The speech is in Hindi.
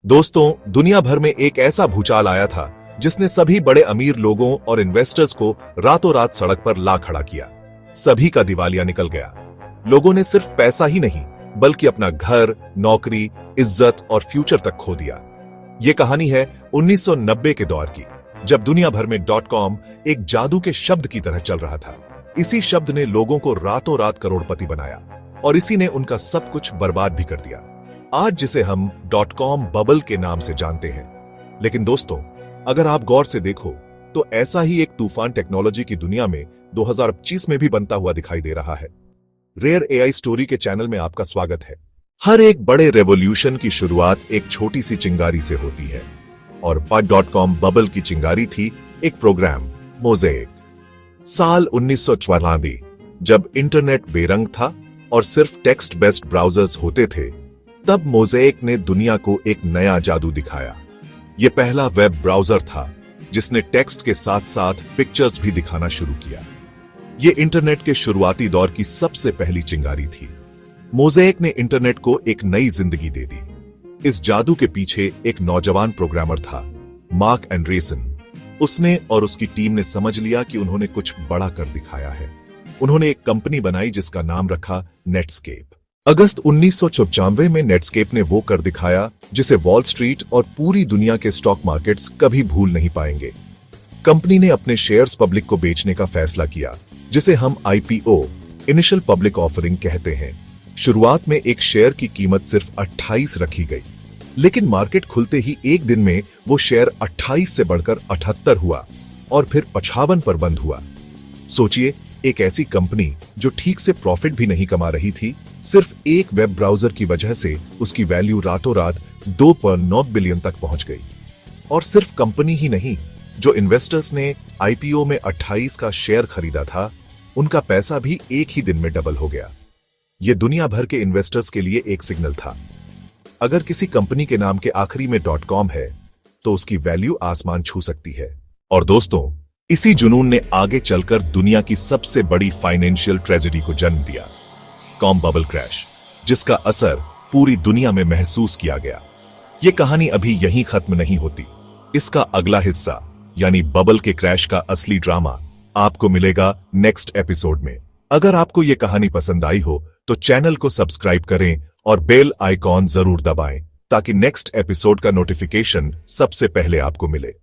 दोस्तों, दुनिया भर में एक ऐसा भूचाल आया था जिसने सभी बड़े अमीर लोगों और इन्वेस्टर्स को रातों रात सड़क पर ला खड़ा किया। सभी का दिवालिया निकल गया। लोगों ने सिर्फ पैसा ही नहीं बल्कि अपना घर, नौकरी, इज्जत और फ्यूचर तक खो दिया। ये कहानी है 1990 के दौर की, जब दुनिया भर में .com एक जादू के शब्द की तरह चल रहा था। इसी शब्द ने लोगों को रातों रात करोड़पति बनाया और इसी ने उनका सब कुछ बर्बाद भी कर दिया। आज जिसे हम .com बबल के नाम से जानते हैं। लेकिन दोस्तों, अगर आप गौर से देखो तो ऐसा ही एक तूफान टेक्नोलॉजी की दुनिया में 2025 में भी बनता हुआ दिखाई दे रहा है। रेयर एआई स्टोरी के चैनल में आपका स्वागत है। हर एक बड़े रेवोल्यूशन की शुरुआत एक छोटी सी चिंगारी से होती है और .com बबल की चिंगारी थी एक प्रोग्राम मोज़ेक। साल 1994, जब इंटरनेट बेरंग था और सिर्फ टेक्स्ट बेस्ड ब्राउजर्स होते थे, तब मोज़ेक ने दुनिया को एक नया जादू दिखाया। यह पहला वेब ब्राउजर था जिसने टेक्स्ट के साथ साथ पिक्चर्स भी दिखाना शुरू किया। यह इंटरनेट के शुरुआती दौर की सबसे पहली चिंगारी थी। मोज़ेक ने इंटरनेट को एक नई जिंदगी दे दी। इस जादू के पीछे एक नौजवान प्रोग्रामर था, मार्क एंड्रेसन। उसने और उसकी टीम ने समझ लिया कि उन्होंने कुछ बड़ा कर दिखाया है। उन्होंने एक कंपनी बनाई जिसका नाम रखा नेटस्केप। अगस्त 1995 में नेटस्केप ने वो कर दिखाया जिसे वॉल स्ट्रीट और पूरी दुनिया के स्टॉक मार्केट्स कभी भूल नहीं पाएंगे। कंपनी ने अपने शेयर्स पब्लिक को बेचने का फैसला किया, जिसे हम IPO, इनिशियल पब्लिक ऑफरिंग कहते हैं। शुरुआत में एक शेयर की कीमत सिर्फ 28 रखी गई, लेकिन मार्केट खुलते ही एक दिन में वो शेयर 28 से बढ़कर 78 हुआ और फिर 55 पर बंद हुआ। सोचिए, एक ऐसी कंपनी जो ठीक से प्रॉफिट भी नहीं कमा रही थी, सिर्फ एक वेब ब्राउजर की वजह से उसकी वैल्यू रातों रात 2.9 बिलियन तक पहुंच गई। और सिर्फ कंपनी ही नहीं, जो इन्वेस्टर्स ने IPO में 28 का शेयर खरीदा था, उनका पैसा भी एक ही दिन में डबल हो गया। यह दुनिया भर के इन्वेस्टर्स के लिए एक सिग्नल था। अगर किसी कंपनी के नाम के आखिरी में .com है तो उसकी वैल्यू आसमान छू सकती है। और दोस्तों, इसी जुनून ने आगे चलकर दुनिया की सबसे बड़ी फाइनेंशियल ट्रेजेडी को जन्म दिया, .com बबल क्रैश, जिसका असर पूरी दुनिया में महसूस किया गया। यह कहानी अभी यहीं खत्म नहीं होती। इसका अगला हिस्सा यानी बबल के क्रैश का असली ड्रामा आपको मिलेगा नेक्स्ट एपिसोड में। अगर आपको यह कहानी पसंद आई हो तो चैनल को सब्सक्राइब करें और बेल आइकॉन जरूर दबाएं ताकि नेक्स्ट एपिसोड का नोटिफिकेशन सबसे पहले आपको मिले।